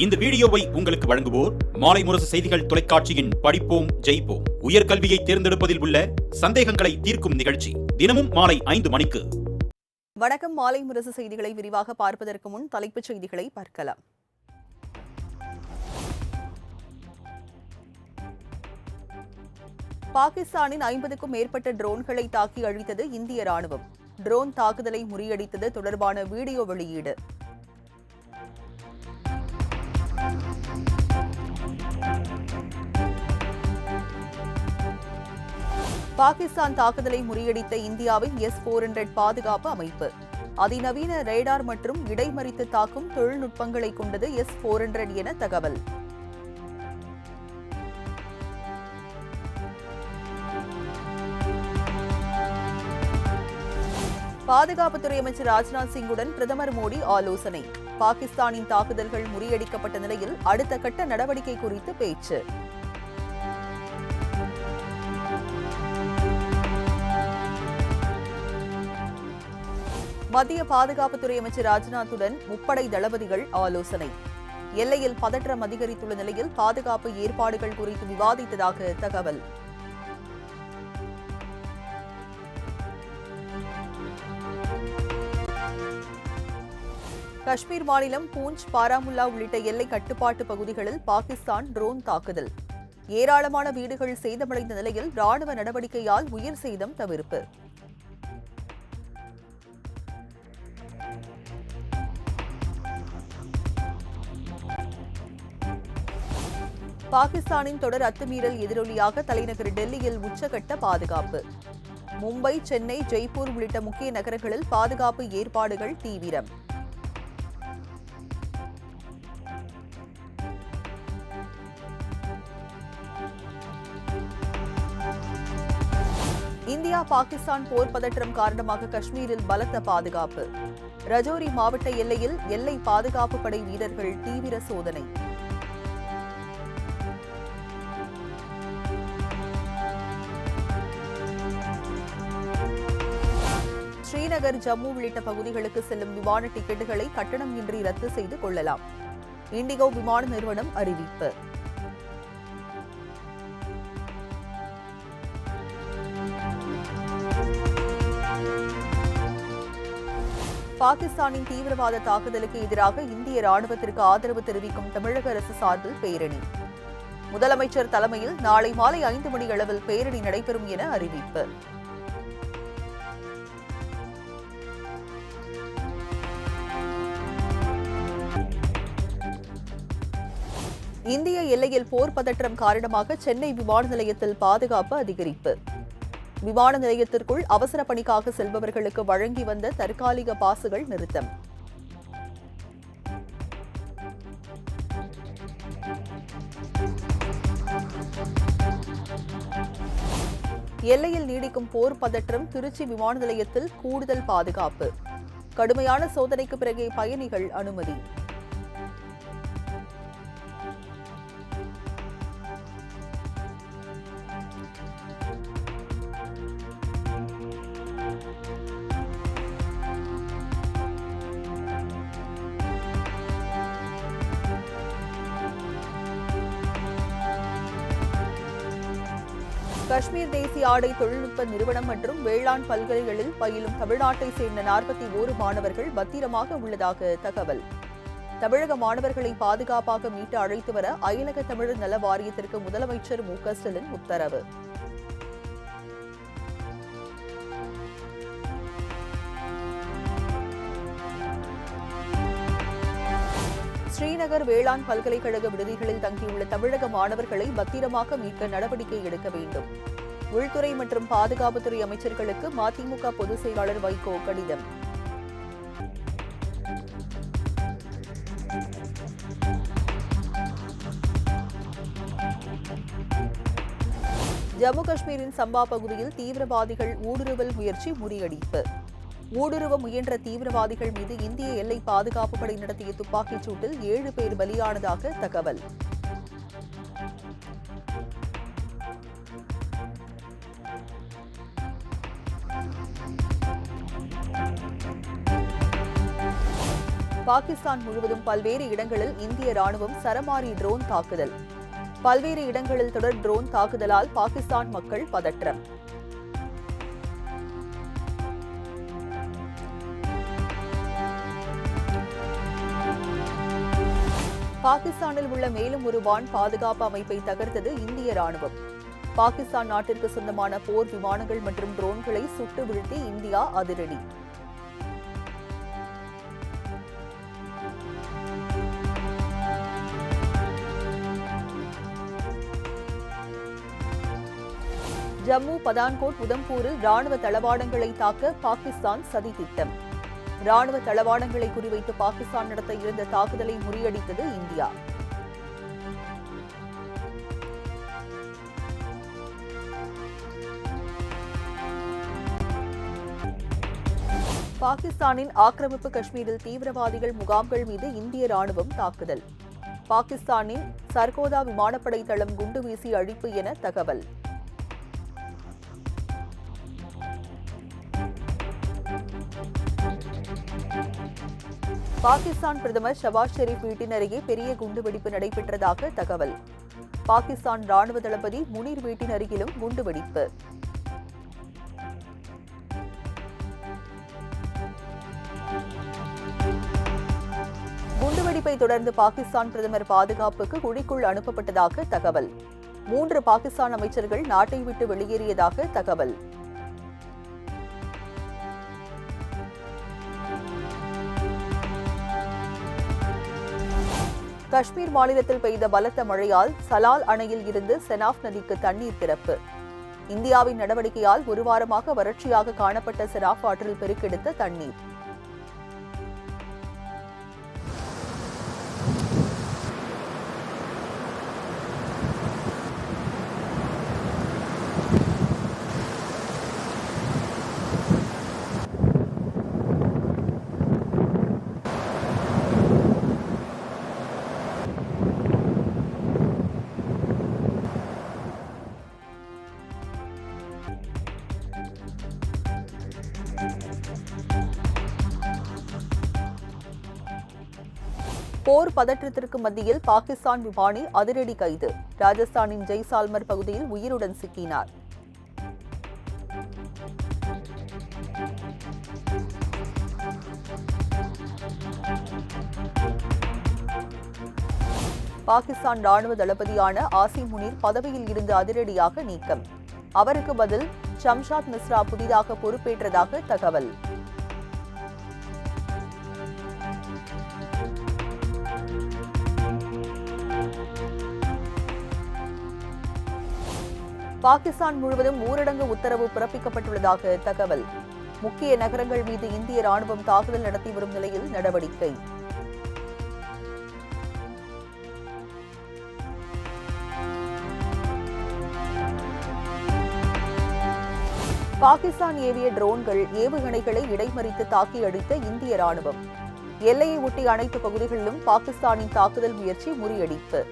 இந்த வீடியோவை உங்களுக்கு வழங்குவோர் மாலை முரசு செய்திகள் தொலைக்காட்சியின் படிப்போம் ஜெயிப்போம் உயர்கல்வியை தேர்ந்தெடுப்பதில் உள்ள சந்தேகங்களை தீர்க்கும் நிகழ்ச்சி தினமும் மாலை 5 மணிக்கு. வணக்கம். மாலை முரசு செய்திகளை விரிவாக பார்ப்பதற்கு முன் தலைப்புச் செய்திகளை பார்க்கலாம். பாகிஸ்தானின் 50க்கும் மேற்பட்ட ட்ரோன்களை தாக்கி அழித்தது இந்திய ராணுவம். ட்ரோன் தாக்குதலை முறியடித்தது தொடர்பான வீடியோ வெளியீடு. பாகிஸ்தான் தாக்குதலை முறியடித்த இந்தியாவின் S-400 பாதுகாப்பு அமைப்பு. அதிநவீன ரேடார் மற்றும் இடைமறித்து தாக்கும் தொழில்நுட்பங்களை கொண்டது S-400 என தகவல். பாதுகாப்புத்துறை அமைச்சர் ராஜ்நாத் சிங்குடன் பிரதமர் மோடி ஆலோசனை. பாகிஸ்தானின் தாக்குதல்கள் முறியடிக்கப்பட்ட நிலையில் அடுத்த கட்ட நடவடிக்கை குறித்து பேச்சு. மத்திய பாதுகாப்புத்துறை அமைச்சர் ராஜ்நாத்துடன் முப்படை தளபதிகள் ஆலோசனை. எல்லையில் பதற்றம் அதிகரித்துள்ள நிலையில் பாதுகாப்பு ஏற்பாடுகள் குறித்து விவாதித்ததாக தகவல். காஷ்மீர் மாநிலம் பூஞ்ச், பாராமுல்லா உள்ளிட்ட எல்லை கட்டுப்பாட்டு பகுதிகளில் பாகிஸ்தான் ட்ரோன் தாக்குதல். ஏராளமான வீடுகள் சேதமடைந்த நிலையில் ராணுவ நடவடிக்கையால் உயிர் சேதம் தவிர்ப்பு. பாகிஸ்தானின் தொடர் அத்துமீறல் எதிரொலியாக தலைநகர் டெல்லியில் உச்சகட்ட பாதுகாப்பு. மும்பை, சென்னை, ஜெய்ப்பூர் உள்ளிட்ட முக்கிய நகரங்களில் பாதுகாப்பு ஏற்பாடுகள் தீவிரம். இந்தியா பாகிஸ்தான் போர் பதற்றம் காரணமாக காஷ்மீரில் பலத்த பாதுகாப்பு. ரஜோரி மாவட்ட எல்லையில் எல்லை பாதுகாப்பு படை வீரர்கள் தீவிர சோதனை. ஸ்ரீநகர், ஜம்மு உள்ளிட்ட பகுதிகளுக்கு செல்லும் விமான டிக்கெட்டுகளை கட்டணம் இன்றி ரத்து செய்து கொள்ளலாம். இண்டிகோ விமான நிறுவனம் அறிவிப்பு. பாகிஸ்தானின் தீவிரவாத தாக்குதலுக்கு எதிராக இந்திய ராணுவத்திற்கு ஆதரவு தெரிவிக்கும் தமிழக அரசு சார்பில் பேரணி. முதலமைச்சர் தலைமையில் நாளை மாலை 5 மணி அளவில் பேரணி நடைபெறும் என அறிவிப்பு. இந்திய எல்லையில் போர் பதற்றம் காரணமாக சென்னை விமான நிலையத்தில் பாதுகாப்பு அதிகரிப்பு. விமான நிலையத்திற்குள் அவசர பணிக்காக செல்பவர்களுக்கு வழங்கி வந்த தற்காலிக பாசுகள் நிறுத்தம். எல்லையில் நீடிக்கும் போர் பதற்றம். திருச்சி விமான நிலையத்தில் கூடுதல் பாதுகாப்பு. கடுமையான சோதனைக்கு பிறகே பயணிகள் அனுமதி. காஷ்மீர் தேசிய ஆடை தொழில்நுட்ப நிறுவனம் மற்றும் வேளாண் பல்கலைகளில் பயிலும் தமிழ்நாட்டை சேர்ந்த 41 மாணவர்கள் பத்திரமாக உள்ளதாக தகவல். தமிழக மாணவர்களை பாதுகாப்பாக மீட்டு அழைத்து வர அயலக தமிழர் நல வாரியத்திற்கு முதலமைச்சர் மு.க.ஸ்டாலின் உத்தரவு. ஸ்ரீநகர் வேளாண் பல்கலைக்கழக விடுதிகளில் தங்கியுள்ள தமிழக மாணவர்களை பத்திரமாக மீட்க நடவடிக்கை எடுக்க வேண்டும். உள்துறை மற்றும் பாதுகாப்புத்துறை அமைச்சர்களுக்கு மதிமுக பொதுச் செயலாளர் வைகோ கடிதம். ஜம்மு காஷ்மீரின் சம்பா பகுதியில் தீவிரவாதிகள் ஊடுருவல் முயற்சி முறியடிப்பு. ஊடுருவ முயன்ற தீவிரவாதிகள் மீது இந்திய எல்லை பாதுகாப்பு படை நடத்திய துப்பாக்கிச் சூட்டில் 7 பேர் பலியானதாக தகவல். பாகிஸ்தான் முழுவதும் பல்வேறு இடங்களில் இந்திய ராணுவம் சரமாரி ட்ரோன் தாக்குதல். பல்வேறு இடங்களில் தொடர் ட்ரோன் தாக்குதலால் பாகிஸ்தான் மக்கள் பதற்றம். பாகிஸ்தானில் உள்ள மேலும் ஒரு வான் பாதுகாப்பு அமைப்பை தகர்த்தது இந்திய ராணுவம். பாகிஸ்தான் நாட்டிற்கு சொந்தமான போர் விமானங்கள் மற்றும் ட்ரோன்களை சுட்டு வீழ்த்தி இந்தியா அதிரடி. ஜம்மு, பதான்கோட், உதம்பூரில் ராணுவ தளவாடங்களை தாக்க பாகிஸ்தான் சதி திட்டம். ராணுவ தளவாடங்களை குறிவைத்து பாகிஸ்தான் நடத்த இருந்த தாக்குதலை முறியடித்தது இந்தியா. பாகிஸ்தானின் ஆக்கிரமிப்பு காஷ்மீரில் தீவிரவாதிகள் முகாம்கள் மீது இந்திய ராணுவம் தாக்குதல். பாகிஸ்தானின் சர்கோதா விமானப்படை தளம் குண்டு வீசி அழிப்பு என தகவல். பாகிஸ்தான் பிரதமர் ஷபாஸ் ஷெரீப் வீட்டின் அருகே பெரிய குண்டுவெடிப்பு நடைபெற்றதாக தகவல். பாகிஸ்தான் ராணுவ தளபதி முனீர் வீட்டின் அருகிலும் குண்டுவெடிப்பு. குண்டுவெடிப்பை தொடர்ந்து பாகிஸ்தான் பிரதமர் பாதுகாப்புக்கு குழிக்குள் அனுப்பப்பட்டதாக தகவல். 3 பாகிஸ்தான் அமைச்சர்கள் நாட்டை விட்டு வெளியேறியதாக தகவல். காஷ்மீர் மாநிலத்தில் பெய்த பலத்த மழையால் சலால் அணையில் இருந்து செனாப் நதிக்கு தண்ணீர் திறப்பு. இந்தியாவின் நடவடிக்கையால் ஒரு வாரமாக வறட்சியாக காணப்பட்ட செனாப் ஆற்றில் பெருக்கெடுத்த தண்ணீர். போர் பதற்றத்திற்கு மத்தியில் பாகிஸ்தான் விமானி அதிரடி கைது. ராஜஸ்தானின் ஜெய்சால்மர் பகுதியில் உயிருடன் சிக்கினார். பாகிஸ்தான் ராணுவ தளபதியான ஆசிம் முனீர் பதவியில் இருந்து அதிரடியாக நீக்கம். அவருக்கு பதில் ஷம்ஷாத் மிஸ்ரா புதிதாக பொறுப்பேற்றதாக தகவல். பாகிஸ்தான் முழுவதும் ஊரடங்கு உத்தரவு பிறப்பிக்கப்பட்டுள்ளதாக தகவல். முக்கிய நகரங்கள் மீது இந்திய ராணுவம் தாக்குதல் நடத்தி வரும் நிலையில் நடவடிக்கை. பாகிஸ்தான் ஏவிய ட்ரோன்கள் ஏவுகணைகளை இடைமறித்து தாக்கி அழித்த இந்திய ராணுவம். எல்லையை ஒட்டிய அனைத்து பகுதிகளிலும் பாகிஸ்தானின் தாக்குதல் முயற்சி முறியடிப்பு.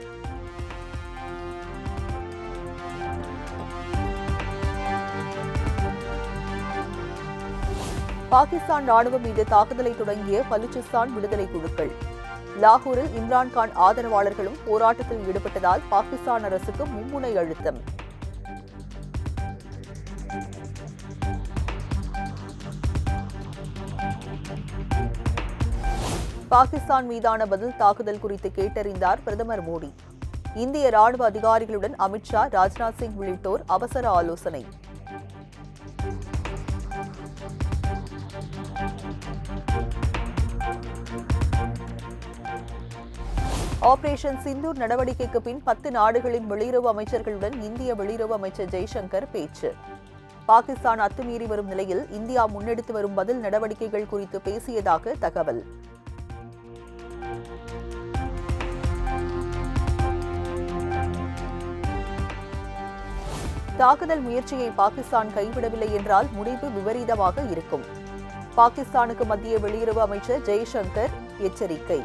பாகிஸ்தான் ராணுவம் மீது தாக்குதலை தொடங்கிய பலுச்சிஸ்தான் விடுதலை குழுக்கள். லாகூரில் இம்ரான்கான் ஆதரவாளர்களும் போராட்டத்தில் ஈடுபட்டதால் பாகிஸ்தான் அரசுக்கு மும்முனை அழுத்தம். பாகிஸ்தான் மீதான பதில் தாக்குதல் குறித்து கேட்டறிந்தார் பிரதமர் மோடி. இந்திய ராணுவ அதிகாரிகளுடன் அமித்ஷா, ராஜ்நாத் சிங் உள்ளிட்டோர் அவசர ஆலோசனை. ஆபரேஷன் சிந்தூர் நடவடிக்கைக்கு பின் 10 நாடுகளின் வெளியுறவு அமைச்சர்களுடன் இந்திய வெளியுறவு அமைச்சர் ஜெய்சங்கர் பேச்சு. பாகிஸ்தான் அத்துமீறி வரும் நிலையில் இந்தியா முன்னெடுத்து வரும் பதில் நடவடிக்கைகள் குறித்து பேசியதாக தகவல். தாக்குதல் முயற்சியை பாகிஸ்தான் கைவிடவில்லை என்றால் முடிவு விபரீதமாக இருக்கும். பாகிஸ்தானுக்கு மத்திய வெளியுறவு அமைச்சர் ஜெய்சங்கர் எச்சரிக்கை.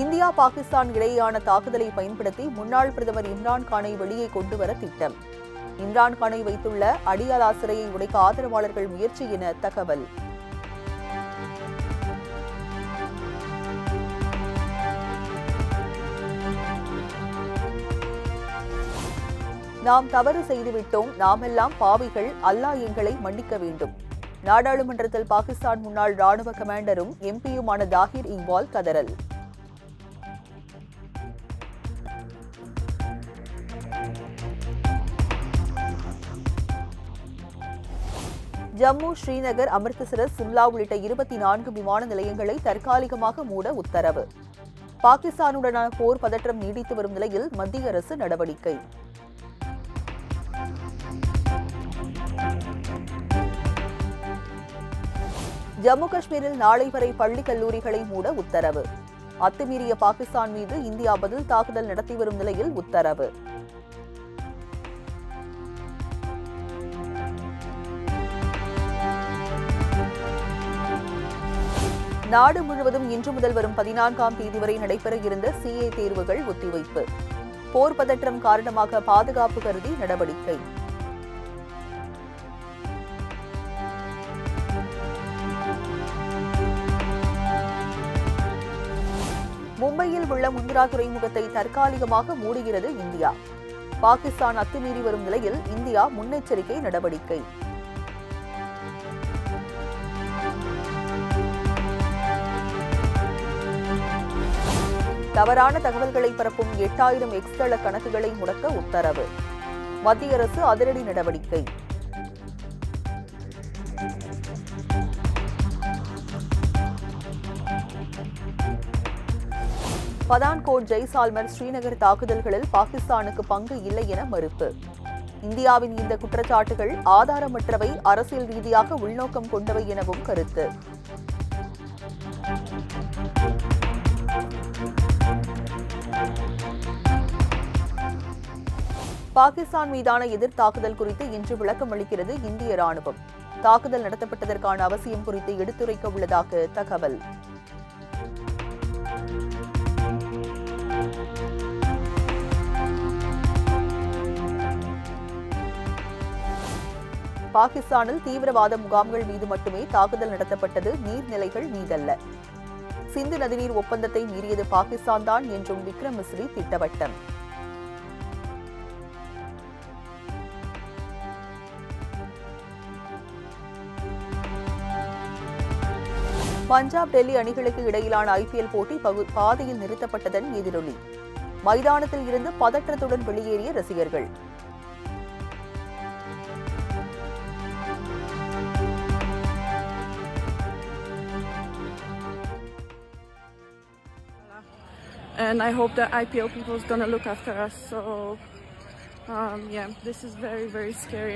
இந்தியா பாகிஸ்தான் இடையேயான தாக்குதலை பயன்படுத்தி முன்னாள் பிரதமர் இம்ரான்கானை வெளியே கொண்டுவர திட்டம். இம்ரான்கானை வைத்துள்ள அடியாலா சிறையை உடைக்க ஆதரவாளர்கள் முயற்சி என தகவல். நாம் தவறு செய்துவிட்டோம், நாமெல்லாம் பாவிகள், அல்லாஹ் எங்களை மன்னிக்க வேண்டும். நாடாளுமன்றத்தில் பாகிஸ்தான் முன்னாள் ராணுவ கமாண்டரும் எம்பியுமான தாஹிர் இக்பால் கதறல். ஜம்மு, ஸ்ரீநகர், அமிர்தசரஸ், சிம்லா உள்ளிட்ட 24 விமான நிலையங்களை தற்காலிகமாக மூட உத்தரவு. பாகிஸ்தானுடனான போர் பதற்றம் நீடித்து வரும் நிலையில் மத்திய அரசு நடவடிக்கை. ஜம்மு காஷ்மீரில் நாளை வரை பள்ளி கல்லூரிகளை மூட உத்தரவு. அத்துமீறிய பாகிஸ்தான் மீது இந்தியா பதில் தாக்குதல் நடத்தி வரும் நிலையில் உத்தரவு. நாடு முழுவதும் இன்று முதல் வரும் 14ஆம் தேதி வரை நடைபெற இருந்த CA தேர்வுகள் ஒத்திவைப்பு. போர் பதற்றம் காரணமாக பாதுகாப்பு கருதி நடவடிக்கை. மும்பையில் உள்ள முந்திரா துறைமுகத்தை தற்காலிகமாக மூடுகிறது இந்தியா. பாகிஸ்தான் அத்துமீறி வரும் நிலையில் இந்தியா முன்னெச்சரிக்கை நடவடிக்கை. தவறான தகவல்களை பரப்பும் 8000 எக்ஸ் தள கணக்குகளை முடக்க உத்தரவு. மத்திய அரசு அதிரடி நடவடிக்கை. பதான்கோட், ஜெய்சால்மர், ஸ்ரீநகர் தாக்குதல்களில் பாகிஸ்தானுக்கு பங்கு இல்லை என மறுப்பு. இந்தியாவின் இந்த குற்றச்சாட்டுகள் ஆதாரமற்றவை, அரசியல் ரீதியாக உள்நோக்கம் கொண்டவை எனவும் கருத்து. பாகிஸ்தான் மீதான எதிர் தாக்குதல் குறித்து இன்று விளக்கம் அளிக்கிறது இந்திய ராணுவம். தாக்குதல் நடத்தப்பட்டதற்கான அவசியம் குறித்து எடுத்துரைக்க உள்ளதாக தகவல். பாகிஸ்தானில் தீவிரவாத முகாம்கள் மீது மட்டுமே தாக்குதல் நடத்தப்பட்டது, நீர்நிலைகள் மீதல்ல. சிந்து நதிநீர் ஒப்பந்தத்தை மீறியது பாகிஸ்தான் தான் என்றும் விக்ரம் மிஸ்ரி திட்டவட்டம். பஞ்சாப், டெல்லி அணிகளுக்கு இடையிலான IPL போட்டி பாதையில் நிறுத்தப்பட்டதன் எதிரொலி. மைதானத்தில் இருந்து பதற்றத்துடன் வெளியேறிய ரசிகர்கள். And I hope the IPL people is gonna look after us. So, yeah, this is very, very scary.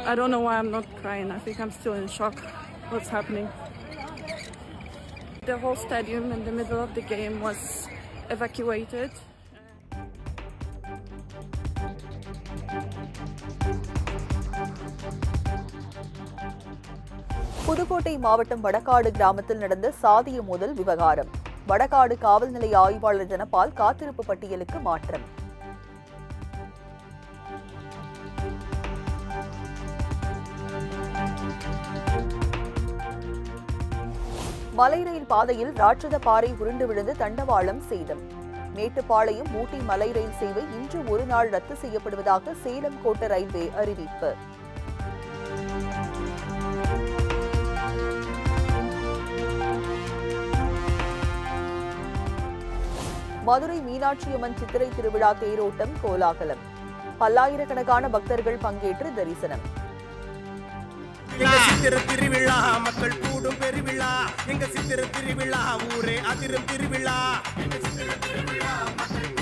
I don't know why I'm not crying. I think I'm still in shock. What's happening? The whole stadium in the middle of the game was evacuated. Pudukkottai மாவட்டம் வடகாடு கிராமத்தில் நடந்த சாதிய மோதல் விவகாரம். வடகாடு காவல் நிலைய ஆய்வாளர் தனபால் காத்திருப்பு பட்டியலுக்கு மாற்றம். மலை ரயில் பாதையில் ராட்சத பாறை உருண்டு விழுந்து தண்டவாளம் சேதம். மேட்டுப்பாளையம், ஊட்டி மலை ரயில் சேவை இன்று ஒரு நாள் ரத்து செய்யப்படுவதாக சேலம் கோட்ட ரயில்வே அறிவிப்பு. மதுரை மீனாட்சியம்மன் சித்திரை திருவிழா தேரோட்டம் கோலாகலம். பல்லாயிரக்கணக்கான பக்தர்கள் பங்கேற்று தரிசனம். எங்க சித்திர திருவிழா மக்கள் கூடும் பெருவிழா, எங்க சித்திர திருவிழா ஊரே அதிரும் திருவிழா, எங்க சித்திர திருவிழா மக்கள்